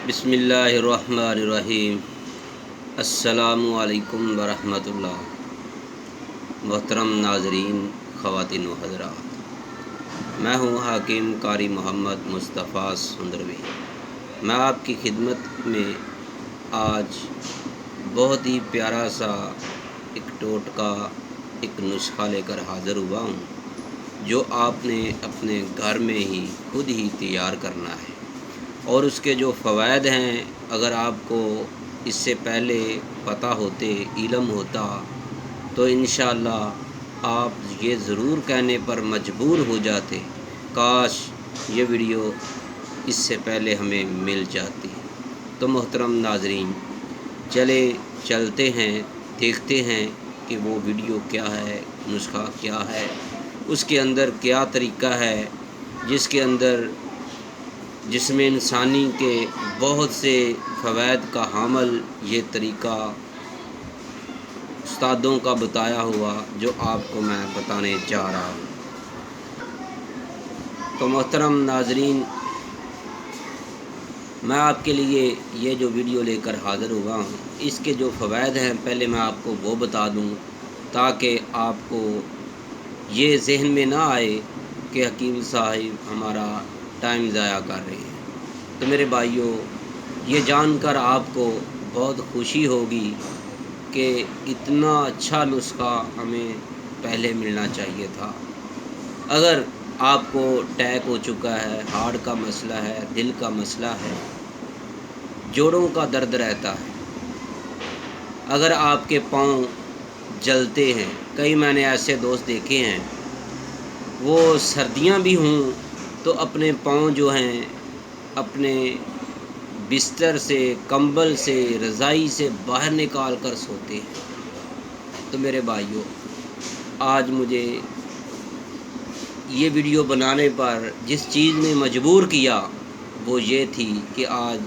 بسم اللہ الرحمن الرحیم۔ السلام علیکم ورحمۃ اللہ۔ محترم ناظرین، خواتین و حضرات، میں ہوں حاکم قاری محمد مصطفیٰ سندروی۔ میں آپ کی خدمت میں آج بہت ہی پیارا سا ایک ٹوٹکا، ایک نسخہ لے کر حاضر ہوا ہوں، جو آپ نے اپنے گھر میں ہی خود ہی تیار کرنا ہے، اور اس کے جو فوائد ہیں، اگر آپ کو اس سے پہلے پتہ ہوتے، علم ہوتا، تو انشاءاللہ آپ یہ ضرور کہنے پر مجبور ہو جاتے، کاش یہ ویڈیو اس سے پہلے ہمیں مل جاتی۔ تو محترم ناظرین، چلتے ہیں، دیکھتے ہیں کہ وہ ویڈیو کیا ہے، نسخہ کیا ہے، اس کے اندر کیا طریقہ ہے، جس میں انسانی کے بہت سے فوائد کا حامل یہ طریقہ استادوں کا بتایا ہوا، جو آپ کو میں بتانے جا رہا ہوں۔ تو محترم ناظرین، میں آپ کے لیے یہ جو ویڈیو لے کر حاضر ہوا ہوں، اس کے جو فوائد ہیں پہلے میں آپ کو وہ بتا دوں، تاکہ آپ کو یہ ذہن میں نہ آئے کہ حکیم صاحب ہمارا ٹائم ضائع کر رہے ہیں۔ تو میرے بھائیوں، یہ جان کر آپ کو بہت خوشی ہوگی کہ اتنا اچھا نسخہ ہمیں پہلے ملنا چاہیے تھا۔ اگر آپ کو اٹیک ہو چکا ہے، ہارٹ کا مسئلہ ہے، دل کا مسئلہ ہے، جوڑوں کا درد رہتا ہے، اگر آپ کے پاؤں جلتے ہیں، کئی میں نے ایسے دوست دیکھے ہیں، وہ سردیاں بھی ہوں تو اپنے پاؤں جو ہیں اپنے بستر سے، کمبل سے، رضائی سے باہر نکال کر سوتے ہیں۔ تو میرے بھائیوں، آج مجھے یہ ویڈیو بنانے پر جس چیز نے مجبور کیا وہ یہ تھی کہ آج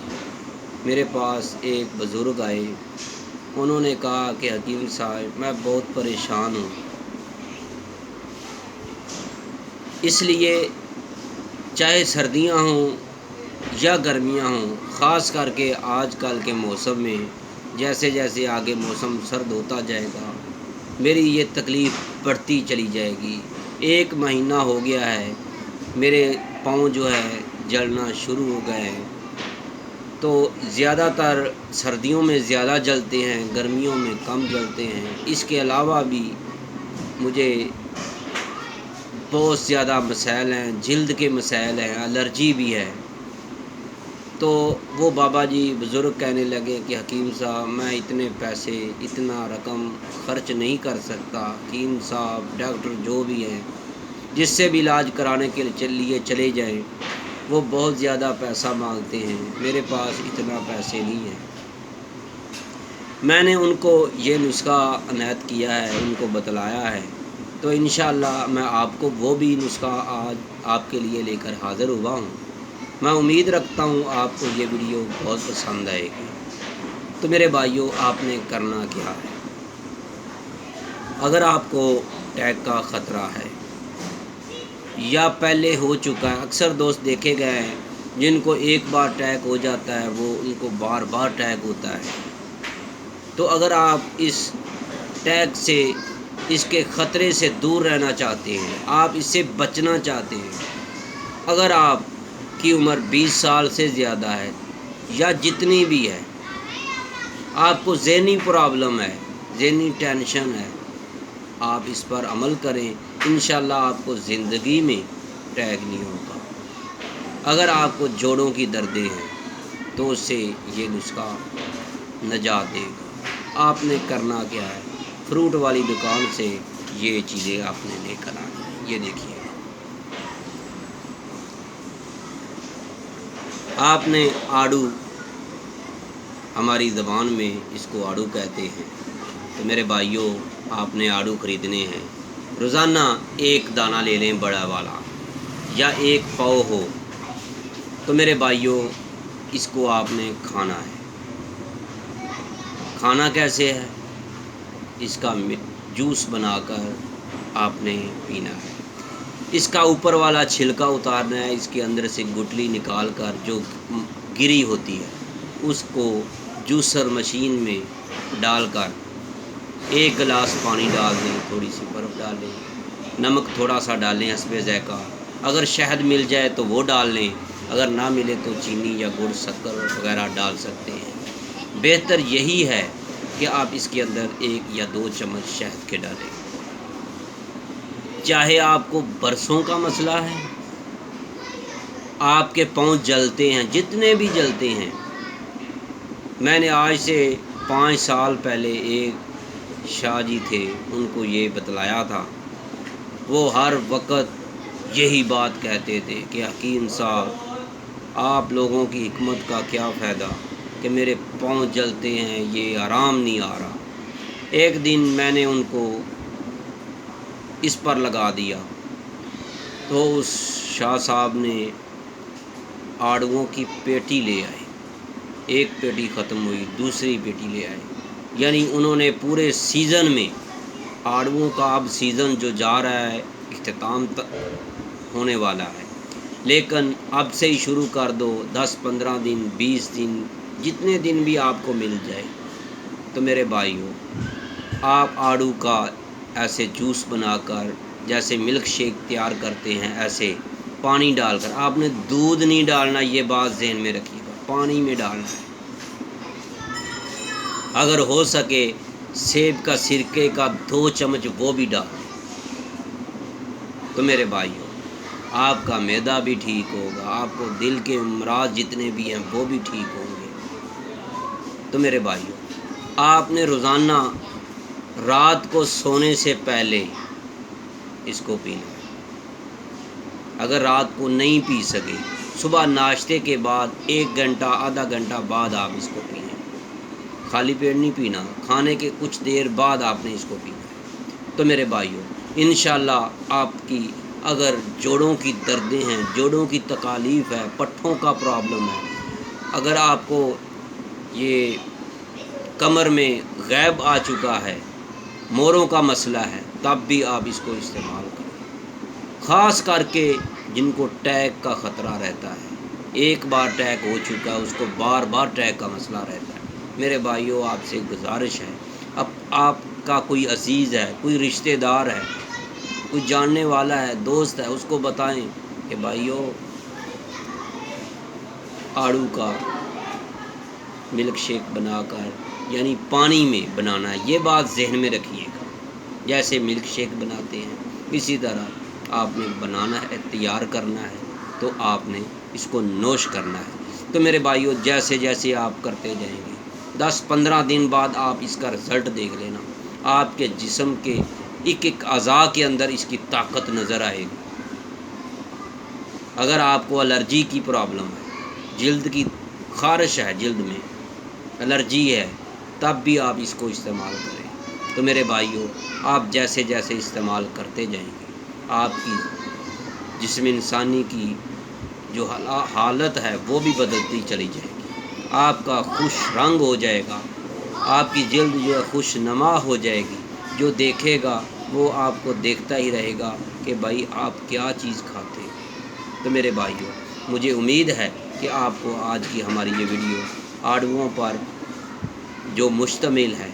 میرے پاس ایک بزرگ آئے، انہوں نے کہا کہ حکیم صاحب میں بہت پریشان ہوں، اس لیے چاہے سردیاں ہوں یا گرمیاں ہوں، خاص کر کے آج کل کے موسم میں جیسے جیسے آگے موسم سرد ہوتا جائے گا، میری یہ تکلیف بڑھتی چلی جائے گی۔ 1 مہینہ ہو گیا ہے، میرے پاؤں جو ہے جلنا شروع ہو گئے ہیں، تو زیادہ تر سردیوں میں زیادہ جلتے ہیں، گرمیوں میں کم جلتے ہیں۔ اس کے علاوہ بھی مجھے بہت زیادہ مسائل ہیں، جلد کے مسائل ہیں، الرجی بھی ہے۔ تو وہ بابا جی بزرگ کہنے لگے کہ حکیم صاحب میں اتنے پیسے، اتنا رقم خرچ نہیں کر سکتا، حکیم صاحب ڈاکٹر جو بھی ہیں جس سے بھی علاج کرانے کے لیے چلے جائیں، وہ بہت زیادہ پیسہ مانگتے ہیں، میرے پاس اتنا پیسے نہیں ہیں۔ میں نے ان کو یہ نسخہ عنایت کیا ہے، ان کو بتلایا ہے، تو انشاءاللہ میں آپ کو وہ بھی نسخہ آج آپ کے لیے لے کر حاضر ہوا ہوں۔ میں امید رکھتا ہوں آپ کو یہ ویڈیو بہت پسند آئے گی۔ تو میرے بھائیوں، آپ نے کرنا کیا ہے؟ اگر آپ کو اٹیک کا خطرہ ہے یا پہلے ہو چکا ہے، اکثر دوست دیکھے گئے ہیں جن کو ایک بار اٹیک ہو جاتا ہے، وہ ان کو بار بار اٹیک ہوتا ہے۔ تو اگر آپ اس اٹیک سے، اس کے خطرے سے دور رہنا چاہتے ہیں، آپ اس سے بچنا چاہتے ہیں، اگر آپ کی عمر 20 سال سے زیادہ ہے یا جتنی بھی ہے، آپ کو ذہنی پرابلم ہے، ذہنی ٹینشن ہے، آپ اس پر عمل کریں، انشاءاللہ آپ کو زندگی میں اٹیک نہیں ہوگا۔ اگر آپ کو جوڑوں کی دردیں ہیں تو اس سے یہ نسخہ نجات دے گا۔ آپ نے کرنا کیا ہے؟ فروٹ والی دکان سے یہ چیزیں آپ نے لے کر آنی ہیں۔ یہ دیکھیے، آپ نے آڑو، ہماری زبان میں اس کو آڑو کہتے ہیں۔ تو میرے بھائیوں، آپ نے آڑو خریدنے ہیں، روزانہ 1 دانہ لے لیں بڑا والا، یا 1 پاؤ ہو۔ تو میرے بھائیوں، اس کو آپ نے کھانا ہے۔ کھانا کیسے ہے؟ اس کا جوس بنا کر آپ نے پینا ہے۔ اس کا اوپر والا چھلکا اتارنا ہے، اس کے اندر سے گٹلی نکال کر جو گری ہوتی ہے اس کو جوسر مشین میں ڈال کر 1 گلاس پانی ڈال دیں، تھوڑی سی برف ڈال لیں، نمک تھوڑا سا ڈالیں حسب ذائقہ، اگر شہد مل جائے تو وہ ڈال لیں، اگر نہ ملے تو چینی یا گڑ شکر وغیرہ ڈال سکتے ہیں۔ بہتر یہی ہے کہ آپ اس کے اندر 1 یا 2 چمچ شہد کے ڈالیں۔ چاہے آپ کو برسوں کا مسئلہ ہے، آپ کے پاؤں جلتے ہیں، جتنے بھی جلتے ہیں، میں نے آج سے 5 سال پہلے ایک شاہ جی تھے، ان کو یہ بتلایا تھا۔ وہ ہر وقت یہی بات کہتے تھے کہ حکیم صاحب آپ لوگوں کی حکمت کا کیا فائدہ کہ میرے پاؤں جلتے ہیں، یہ آرام نہیں آ رہا۔ ایک دن میں نے ان کو اس پر لگا دیا تو اس شاہ صاحب نے آڑوؤں کی پیٹی لے آئے، ایک پیٹی ختم ہوئی، دوسری پیٹی لے آئے، یعنی انہوں نے پورے سیزن میں، آڑوؤں کا اب سیزن جو جا رہا ہے اختتام ہونے والا ہے، لیکن اب سے ہی شروع کر دو، 10-15 دن 20 دن جتنے دن بھی آپ کو مل جائے۔ تو میرے بھائیو، آپ آڑو کا ایسے جوس بنا کر، جیسے ملک شیک تیار کرتے ہیں، ایسے پانی ڈال کر، آپ نے دودھ نہیں ڈالنا، یہ بات ذہن میں رکھیے گا، پانی میں ڈالنا ہے۔ اگر ہو سکے سیب کا سرکے کا 2 چمچ وہ بھی ڈال دیں۔ تو میرے بھائیو، آپ کا معدہ بھی ٹھیک ہوگا، آپ کو دل کے امراض جتنے بھی ہیں وہ بھی ٹھیک ہوں گے۔ تو میرے بھائیو، آپ نے روزانہ رات کو سونے سے پہلے اس کو پینا ہے۔ اگر رات کو نہیں پی سکے، صبح ناشتے کے بعد 1 گھنٹہ آدھا گھنٹہ بعد آپ اس کو پئیں، خالی پیٹ نہیں پینا، کھانے کے کچھ دیر بعد آپ نے اس کو پینا ہے۔ تو میرے بھائیو، انشاءاللہ آپ کی اگر جوڑوں کی دردیں ہیں، جوڑوں کی تکالیف ہے، پٹھوں کا پرابلم ہے، اگر آپ کو یہ کمر میں غیب آ چکا ہے، موروں کا مسئلہ ہے، تب بھی آپ اس کو استعمال کریں۔ خاص کر کے جن کو ٹیک کا خطرہ رہتا ہے، ایک بار ٹیک ہو چکا ہے، اس کو بار بار ٹیک کا مسئلہ رہتا ہے، میرے بھائیوں آپ سے گزارش ہے، اب آپ کا کوئی عزیز ہے، کوئی رشتہ دار ہے، کوئی جاننے والا ہے، دوست ہے، اس کو بتائیں کہ بھائیوں آڑو کا ملک شیک بنا کر، یعنی پانی میں بنانا ہے، یہ بات ذہن میں رکھیے گا۔ جیسے ملک شیک بناتے ہیں اسی طرح آپ نے بنانا ہے، تیار کرنا ہے، تو آپ نے اس کو نوش کرنا ہے۔ تو میرے بھائیوں، جیسے جیسے آپ کرتے جائیں گے، 10-15 دن بعد آپ اس کا رزلٹ دیکھ لینا، آپ کے جسم کے ایک ایک اعضاء کے اندر اس کی طاقت نظر آئے گی۔ اگر آپ کو الرجی کی پرابلم ہے، جلد کی خارش ہے، جلد میں الرجی ہے، تب بھی آپ اس کو استعمال کریں۔ تو میرے بھائیوں، آپ جیسے جیسے استعمال کرتے جائیں گے، آپ کی جسم انسانی کی جو حالت ہے وہ بھی بدلتی چلی جائے گی، آپ کا خوش رنگ ہو جائے گا، آپ کی جلد جو ہے خوش نما ہو جائے گی، جو دیکھے گا وہ آپ کو دیکھتا ہی رہے گا کہ بھائی آپ کیا چیز کھاتے ہیں۔ تو میرے بھائیوں، مجھے امید ہے کہ آپ کو آج کی ہماری یہ ویڈیو آڑوؤں پر جو مشتمل ہے،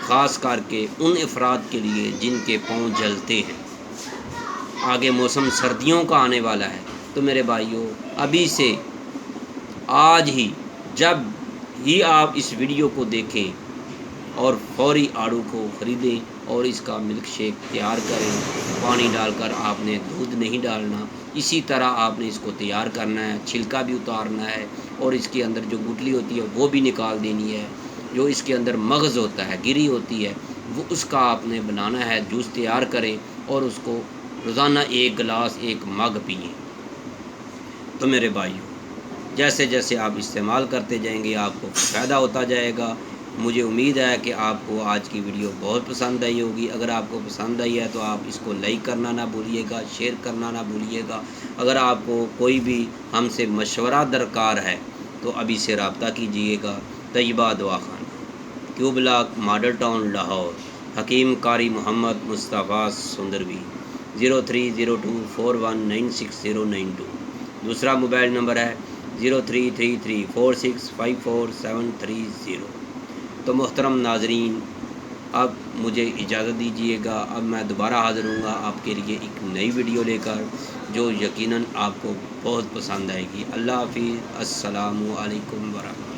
خاص کر کے ان افراد کے لیے جن کے پاؤں جلتے ہیں، آگے موسم سردیوں کا آنے والا ہے، تو میرے بھائیوں ابھی سے، آج ہی، جب ہی آپ اس ویڈیو کو دیکھیں اور فوری آڑو کو خریدیں اور اس کا ملک شیک تیار کریں، پانی ڈال کر، آپ نے دودھ نہیں ڈالنا، اسی طرح آپ نے اس کو تیار کرنا ہے، چھلکا بھی اتارنا ہے اور اس کے اندر جو گٹلی ہوتی ہے وہ بھی نکال دینی ہے، جو اس کے اندر مغز ہوتا ہے، گری ہوتی ہے، وہ اس کا آپ نے بنانا ہے، جوس تیار کریں اور اس کو روزانہ 1 گلاس 1 مگ پئیں۔ تو میرے بھائیوں، جیسے جیسے آپ استعمال کرتے جائیں گے آپ کو فائدہ ہوتا جائے گا۔ مجھے امید ہے کہ آپ کو آج کی ویڈیو بہت پسند آئی ہوگی۔ اگر آپ کو پسند آئی ہے تو آپ اس کو لائک کرنا نہ بھولیے گا، شیئر کرنا نہ بھولیے گا۔ اگر آپ کو کوئی بھی ہم سے مشورہ درکار ہے تو ابھی سے رابطہ کیجیے گا۔ طیبہ دعا خان، کیو بلاک، ماڈل ٹاؤن، لاہور۔ حکیم قاری محمد مصطفیٰ سندروی، 030241969092۔ دوسرا موبائل نمبر ہے 0333465470۔ تو محترم ناظرین، اب مجھے اجازت دیجیے گا، اب میں دوبارہ حاضر ہوں گا آپ کے لیے ایک نئی ویڈیو لے کر جو یقیناً آپ کو بہت پسند آئے گی۔ اللہ حافظ، السلام علیکم ورحمۃ اللہ۔